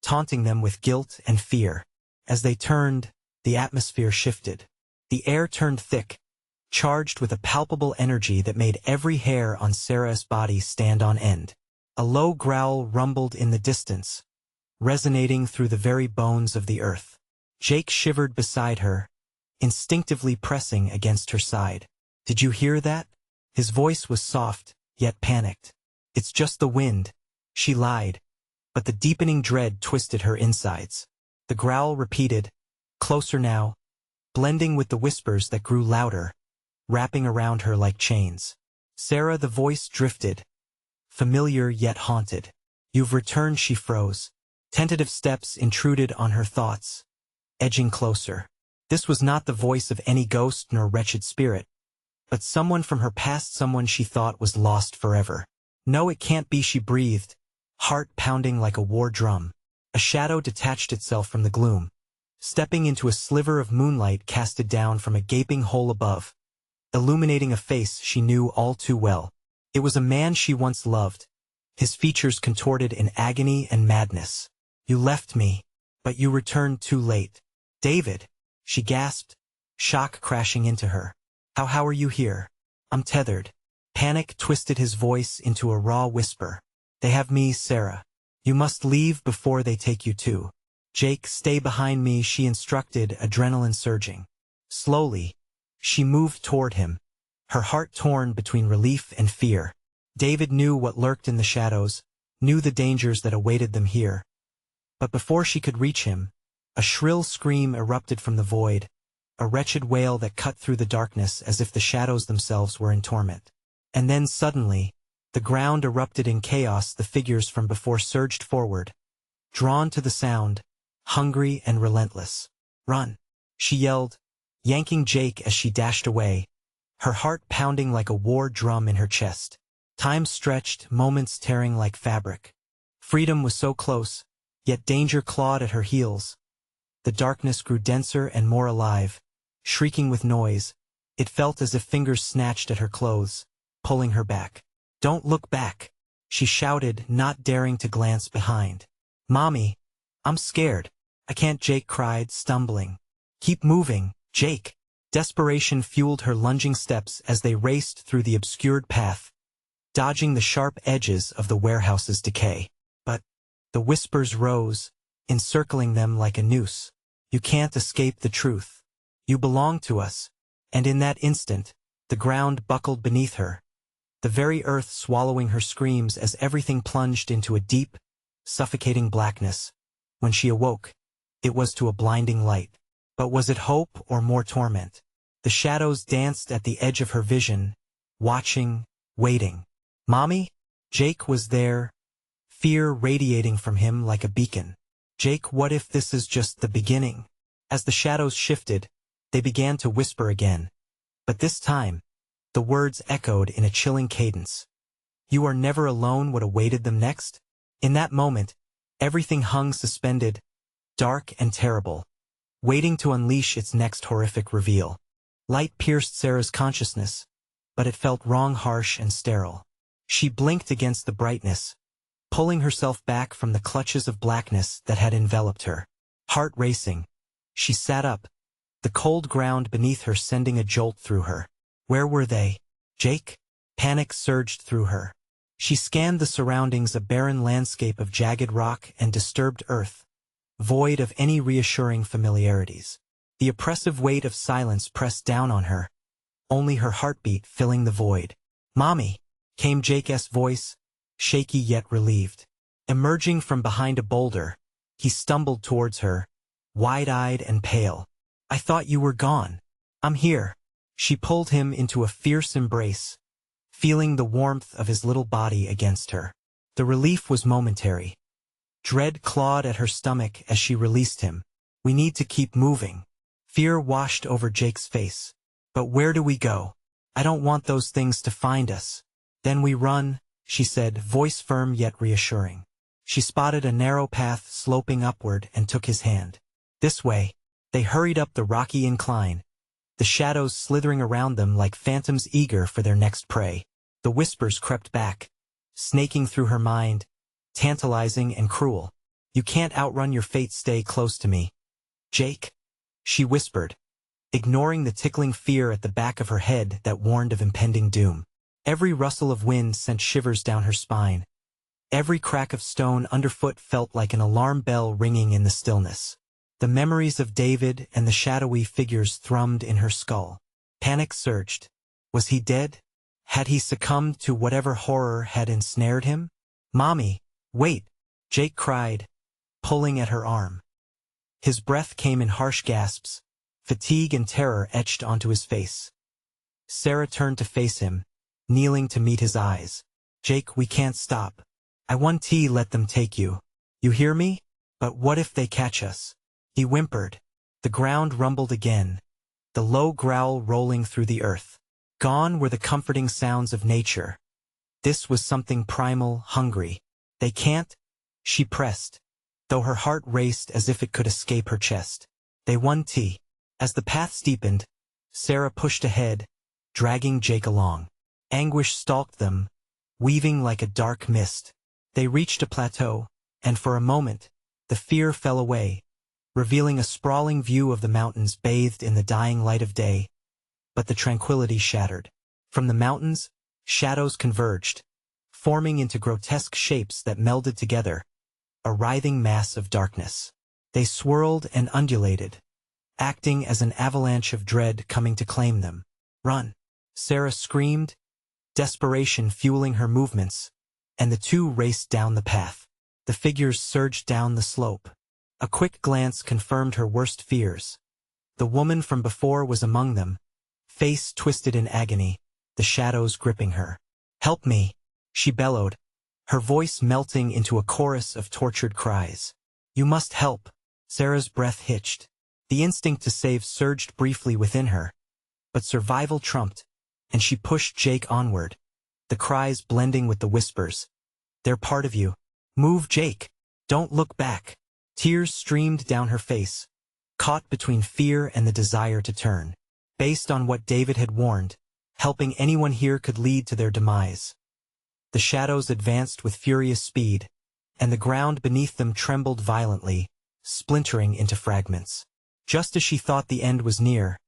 S1: taunting them with guilt and fear. As they turned, the atmosphere shifted. The air turned thick, charged with a palpable energy that made every hair on Sarah's body stand on end. A low growl rumbled in the distance, resonating through the very bones of the earth. Jake shivered beside her, instinctively pressing against her side. "Did you hear that?" His voice was soft, yet panicked. "It's just the wind," she lied, but the deepening dread twisted her insides. The growl repeated, closer now, blending with the whispers that grew louder, wrapping around her like chains. "Sarah," the voice drifted, familiar yet haunted. "You've returned," she froze. Tentative steps intruded on her thoughts, edging closer. This was not the voice of any ghost nor wretched spirit, but someone from her past, someone she thought was lost forever. "No, it can't be," she breathed, heart pounding like a war drum. A shadow detached itself from the gloom, stepping into a sliver of moonlight casted down from a gaping hole above, illuminating a face she knew all too well. It was a man she once loved, his features contorted in agony and madness. "You left me, but you returned too late." "David," she gasped, shock crashing into her. How are you here?" "I'm tethered." Panic twisted his voice into a raw whisper. "They have me, Sarah. You must leave before they take you too." "Jake, stay behind me," she instructed, adrenaline surging. Slowly, she moved toward him, her heart torn between relief and fear. David knew what lurked in the shadows, knew the dangers that awaited them here. But before she could reach him, a shrill scream erupted from the void, a wretched wail that cut through the darkness as if the shadows themselves were in torment. And then suddenly, the ground erupted in chaos. The figures from before surged forward, drawn to the sound, hungry and relentless. "Run!" she yelled, yanking Jake as she dashed away, her heart pounding like a war drum in her chest. Time stretched, moments tearing like fabric. Freedom was so close, yet danger clawed at her heels. The darkness grew denser and more alive, shrieking with noise, It felt as if fingers snatched at her clothes, pulling her back. "Don't look back," she shouted, not daring to glance behind. "Mommy, I'm scared. I can't," Jake cried, stumbling. "Keep moving, Jake." Desperation fueled her lunging steps as they raced through the obscured path, dodging the sharp edges of the warehouse's decay. But the whispers rose, encircling them like a noose. "You can't escape the truth. You belong to us." And in that instant, the ground buckled beneath her, the very earth swallowing her screams as everything plunged into a deep, suffocating blackness. When she awoke, it was to a blinding light. But was it hope or more torment? The shadows danced at the edge of her vision, watching, waiting. "Mommy?" Jake was there, fear radiating from him like a beacon. "Jake, what if this is just the beginning?" As the shadows shifted, they began to whisper again. But this time, the words echoed in a chilling cadence. "You are never alone." What awaited them next? In that moment, everything hung suspended, dark and terrible, waiting to unleash its next horrific reveal. Light pierced Sarah's consciousness, but it felt wrong, harsh and sterile. She blinked against the brightness, pulling herself back from the clutches of blackness that had enveloped her. Heart racing, she sat up, the cold ground beneath her sending a jolt through her. Where were they? Jake? Panic surged through her. She scanned the surroundings, a barren landscape of jagged rock and disturbed earth, void of any reassuring familiarities. The oppressive weight of silence pressed down on her, only her heartbeat filling the void. "Mommy," came Jake's voice, shaky yet relieved. Emerging from behind a boulder, he stumbled towards her, wide-eyed and pale. "I thought you were gone." "I'm here." She pulled him into a fierce embrace, feeling the warmth of his little body against her. The relief was momentary. Dread clawed at her stomach as she released him. "We need to keep moving." Fear washed over Jake's face. "But where do we go? I don't want those things to find us." "Then we run," she said, voice firm yet reassuring. She spotted a narrow path sloping upward and took his hand. "This way." They hurried up the rocky incline, the shadows slithering around them like phantoms eager for their next prey. The whispers crept back, snaking through her mind, tantalizing and cruel. "You can't outrun your fate. Stay close to me, Jake," she whispered, ignoring the tickling fear at the back of her head that warned of impending doom. Every rustle of wind sent shivers down her spine. Every crack of stone underfoot felt like an alarm bell ringing in the stillness. The memories of David and the shadowy figures thrummed in her skull. Panic surged. Was he dead? Had he succumbed to whatever horror had ensnared him? "Mommy, wait!" Jake cried, pulling at her arm. His breath came in harsh gasps, fatigue and terror etched onto his face. Sarah turned to face him, kneeling to meet his eyes. "Jake, we can't stop. I won't let them take you. You hear me? But what if they catch us?" He whimpered. The ground rumbled again, the low growl rolling through the earth. Gone were the comforting sounds of nature. This was something primal, hungry. "They can't?" She pressed, though her heart raced as if it could escape her chest. "They won't." As the path steepened, Sarah pushed ahead, dragging Jake along. Anguish stalked them, weaving like a dark mist. They reached a plateau, and for a moment, the fear fell away, revealing a sprawling view of the mountains bathed in the dying light of day. But the tranquility shattered. From the mountains, shadows converged, forming into grotesque shapes that melded together, a writhing mass of darkness. They swirled and undulated, acting as an avalanche of dread coming to claim them. "Run!" Sarah screamed, desperation fueling her movements, and the two raced down the path. The figures surged down the slope. A quick glance confirmed her worst fears. The woman from before was among them, face twisted in agony, the shadows gripping her. "Help me!" she bellowed, her voice melting into a chorus of tortured cries. "You must help!" Sarah's breath hitched. The instinct to save surged briefly within her, but survival trumped, and she pushed Jake onward, the cries blending with the whispers. "They're part of you. Move, Jake! Don't look back!" Tears streamed down her face, caught between fear and the desire to turn. based on what David had warned, helping anyone here could lead to their demise. The shadows advanced with furious speed, and the ground beneath them trembled violently, splintering into fragments. Just as she thought the end was near,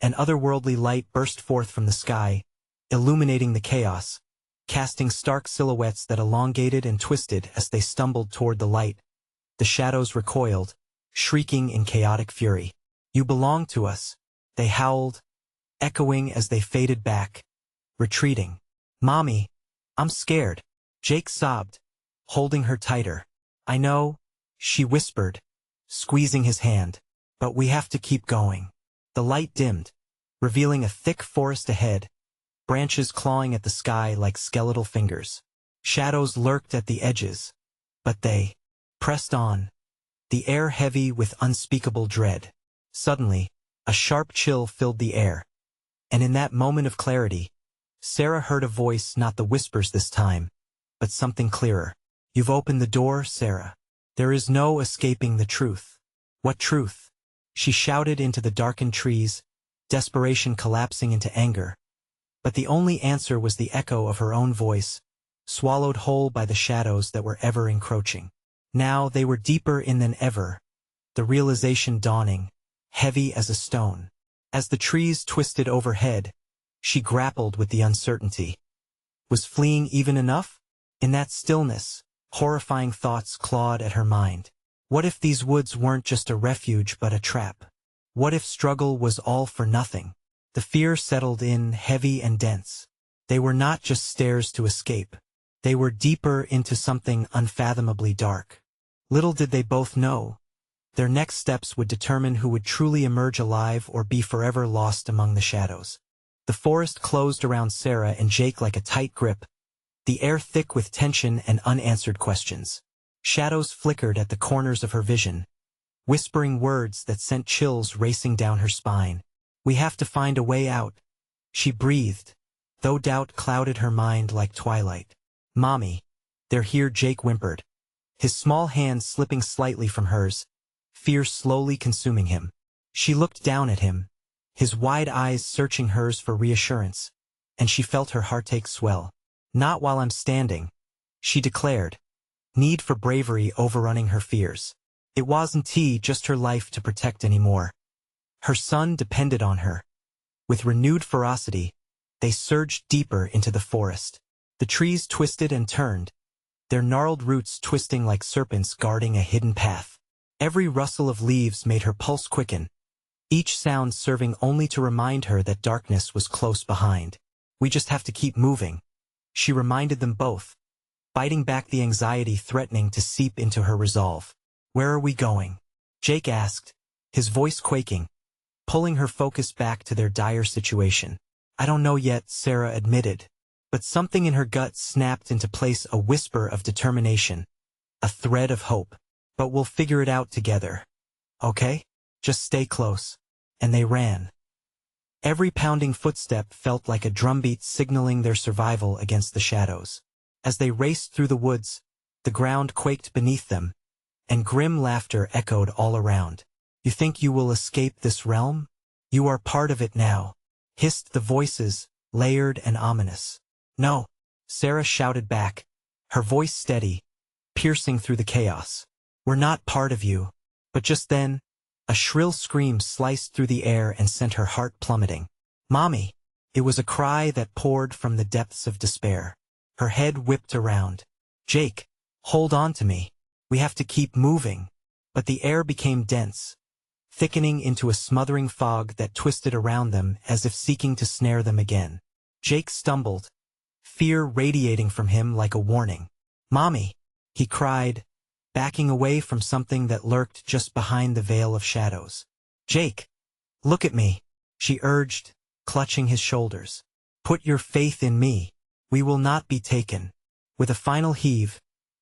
S1: an otherworldly light burst forth from the sky, illuminating the chaos, casting stark silhouettes that elongated and twisted as they stumbled toward the light. The shadows recoiled, shrieking in chaotic fury. "You belong to us," they howled, echoing as they faded back, retreating. "Mommy, I'm scared," Jake sobbed, holding her tighter. "I know," she whispered, squeezing his hand, "but we have to keep going." The light dimmed, revealing a thick forest ahead, branches clawing at the sky like skeletal fingers. Shadows lurked at the edges, but they pressed on, the air heavy with unspeakable dread. Suddenly, a sharp chill filled the air, and in that moment of clarity, Sarah heard a voice, not the whispers this time, but something clearer. "You've opened the door, Sarah. There is no escaping the truth." "What truth?" she shouted into the darkened trees, desperation collapsing into anger. But the only answer was the echo of her own voice, swallowed whole by the shadows that were ever encroaching. Now they were deeper in than ever, the realization dawning, heavy as a stone. As the trees twisted overhead, she grappled with the uncertainty. Was fleeing even enough? In that stillness, horrifying thoughts clawed at her mind. What if these woods weren't just a refuge but a trap? What if struggle was all for nothing? The fear settled in, heavy and dense. They were not just stairs to escape. They were deeper into something unfathomably dark. Little did they both know, their next steps would determine who would truly emerge alive or be forever lost among the shadows. The forest closed around Sarah and Jake like a tight grip, the air thick with tension and unanswered questions. Shadows flickered at the corners of her vision, whispering words that sent chills racing down her spine. "We have to find a way out," she breathed, though doubt clouded her mind like twilight. "Mommy, they're here," Jake whimpered, his small hand slipping slightly from hers, fear slowly consuming him. She looked down at him, his wide eyes searching hers for reassurance, and she felt her heartache swell. "Not while I'm standing," she declared, need for bravery overrunning her fears. It wasn't just her life to protect anymore. Her son depended on her. With renewed ferocity, they surged deeper into the forest. The trees twisted and turned, their gnarled roots twisting like serpents guarding a hidden path. Every rustle of leaves made her pulse quicken, each sound serving only to remind her that darkness was close behind. "We just have to keep moving," she reminded them both, biting back the anxiety threatening to seep into her resolve. "Where are we going?" Jake asked, his voice quaking, pulling her focus back to their dire situation. "I don't know yet," Sarah admitted, but something in her gut snapped into place, a whisper of determination, a thread of hope. "But we'll figure it out together. Okay? Just stay close." And they ran. Every pounding footstep felt like a drumbeat signaling their survival against the shadows. As they raced through the woods, the ground quaked beneath them, and grim laughter echoed all around. "You think you will escape this realm? You are part of it now," hissed the voices, layered and ominous. "No," Sarah shouted back, her voice steady, piercing through the chaos. "We're not part of you." But just then, a shrill scream sliced through the air and sent her heart plummeting. "Mommy!" It was a cry that poured from the depths of despair. Her head whipped around. "Jake, hold on to me. We have to keep moving." But the air became dense, thickening into a smothering fog that twisted around them as if seeking to snare them again. Jake stumbled, fear radiating from him like a warning. "Mommy!" he cried, backing away from something that lurked just behind the veil of shadows. "Jake, look at me," she urged, clutching his shoulders. "Put your faith in me. We will not be taken." With a final heave,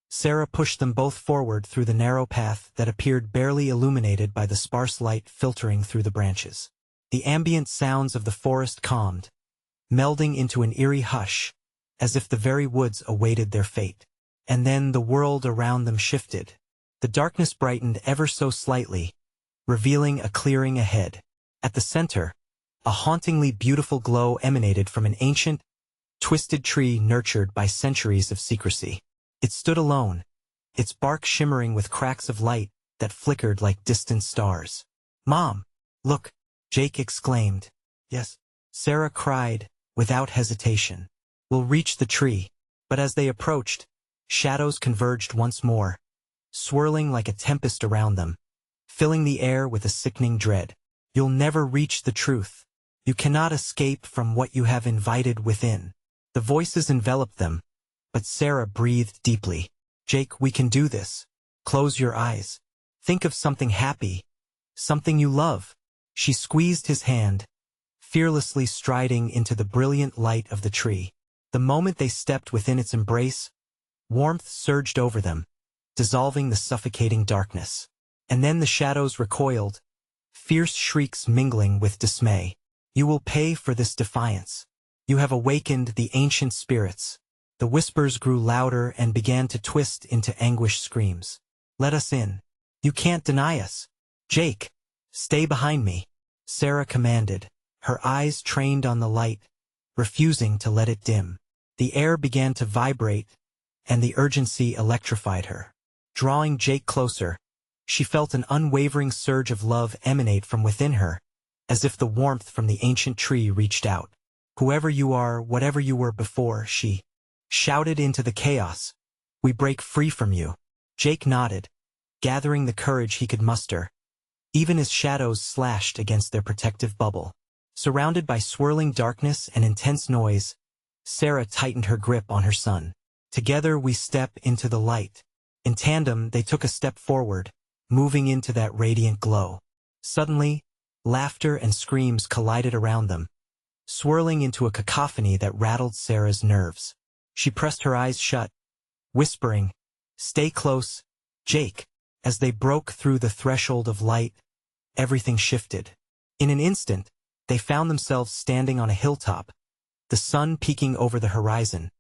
S1: Sarah pushed them both forward through the narrow path that appeared barely illuminated by the sparse light filtering through the branches. The ambient sounds of the forest calmed, melding into an eerie hush, as if the very woods awaited their fate. And then the world around them shifted. The darkness brightened ever so slightly, revealing a clearing ahead. At the center, A hauntingly beautiful glow emanated from an ancient, twisted tree nurtured by centuries of secrecy. It stood alone, its bark shimmering with cracks of light that flickered like distant stars. "Mom, look!" Jake exclaimed. "Yes," Sarah cried, without hesitation. "We'll reach the tree." But as they approached, shadows converged once more, swirling like a tempest around them, filling the air with a sickening dread. "You'll never reach the truth. You cannot escape from what you have invited within." The voices enveloped them, but Sarah breathed deeply. "Jake, we can do this. Close your eyes. Think of something happy, something you love." She squeezed his hand, fearlessly striding into the brilliant light of the tree. The moment they stepped within its embrace, warmth surged over them, dissolving the suffocating darkness. And then the shadows recoiled, fierce shrieks mingling with dismay. "You will pay for this defiance. You have awakened the ancient spirits." The whispers grew louder and began to twist into anguished screams. "Let us in. You can't deny us." "Jake, stay behind me," Sarah commanded, her eyes trained on the light, refusing to let it dim. The air began to vibrate, and the urgency electrified her. Drawing Jake closer, she felt an unwavering surge of love emanate from within her, as if the warmth from the ancient tree reached out. "Whoever you are, whatever you were before," she shouted into the chaos, "we break free from you." Jake nodded, gathering the courage he could muster, even as shadows slashed against their protective bubble. Surrounded by swirling darkness and intense noise, Sarah tightened her grip on her son. "Together we step into the light." In tandem, they took a step forward, moving into that radiant glow. Suddenly, laughter and screams collided around them, swirling into a cacophony that rattled Sarah's nerves. She pressed her eyes shut, whispering, "Stay close, Jake." As they broke through the threshold of light, everything shifted. In an instant, they found themselves standing on a hilltop, the sun peeking over the horizon,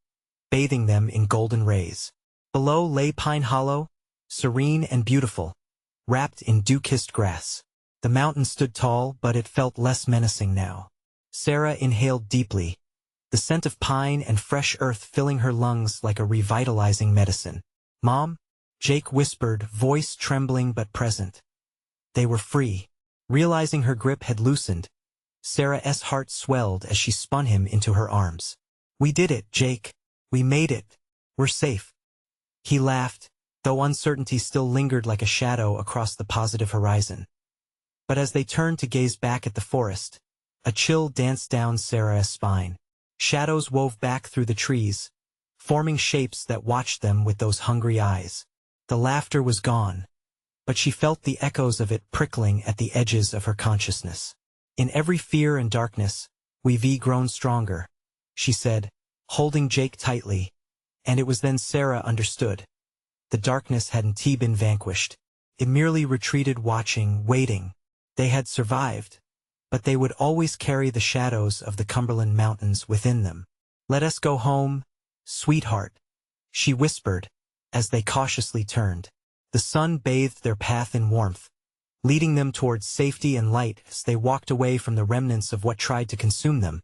S1: bathing them in golden rays. Below lay Pine Hollow, serene and beautiful, wrapped in dew-kissed grass. The mountain stood tall, but it felt less menacing now. Sarah inhaled deeply, the scent of pine and fresh earth filling her lungs like a revitalizing medicine. "Mom?" Jake whispered, voice trembling but present. They were free. Realizing her grip had loosened, Sarah's heart swelled as she spun him into her arms. "We did it, Jake. We made it. We're safe." He laughed, though uncertainty still lingered like a shadow across the positive horizon. But as they turned to gaze back at the forest, a chill danced down Sarah's spine. Shadows wove back through the trees, forming shapes that watched them with those hungry eyes. The laughter was gone, but she felt the echoes of it prickling at the edges of her consciousness. "In every fear and darkness, we've grown stronger," she said, holding Jake tightly, and it was then Sarah understood. The darkness hadn't been vanquished. It merely retreated, watching, waiting. They had survived, but they would always carry the shadows of the Cumberland Mountains within them. "Let us go home, sweetheart," she whispered, as they cautiously turned. The sun bathed their path in warmth, leading them towards safety and light as they walked away from the remnants of what tried to consume them.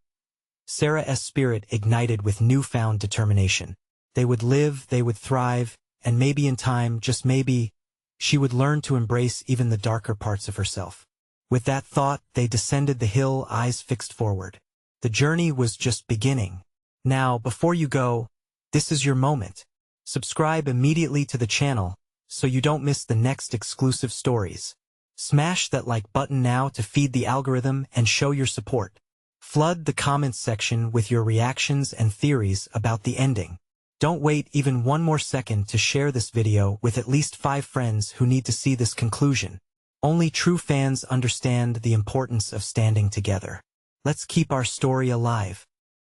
S1: Sarah's spirit ignited with newfound determination. They would live, they would thrive, and maybe in time, just maybe, she would learn to embrace even the darker parts of herself. With that thought, they descended the hill, eyes fixed forward. The journey was just beginning. Now, before you go, this is your moment. Subscribe immediately to the channel so you don't miss the next exclusive stories. Smash that like button now to feed the algorithm and show your support. Flood the comments section with your reactions and theories about the ending. Don't wait even one more second to share this video with at least 5 friends who need to see this conclusion. Only true fans understand the importance of standing together. Let's keep our story alive.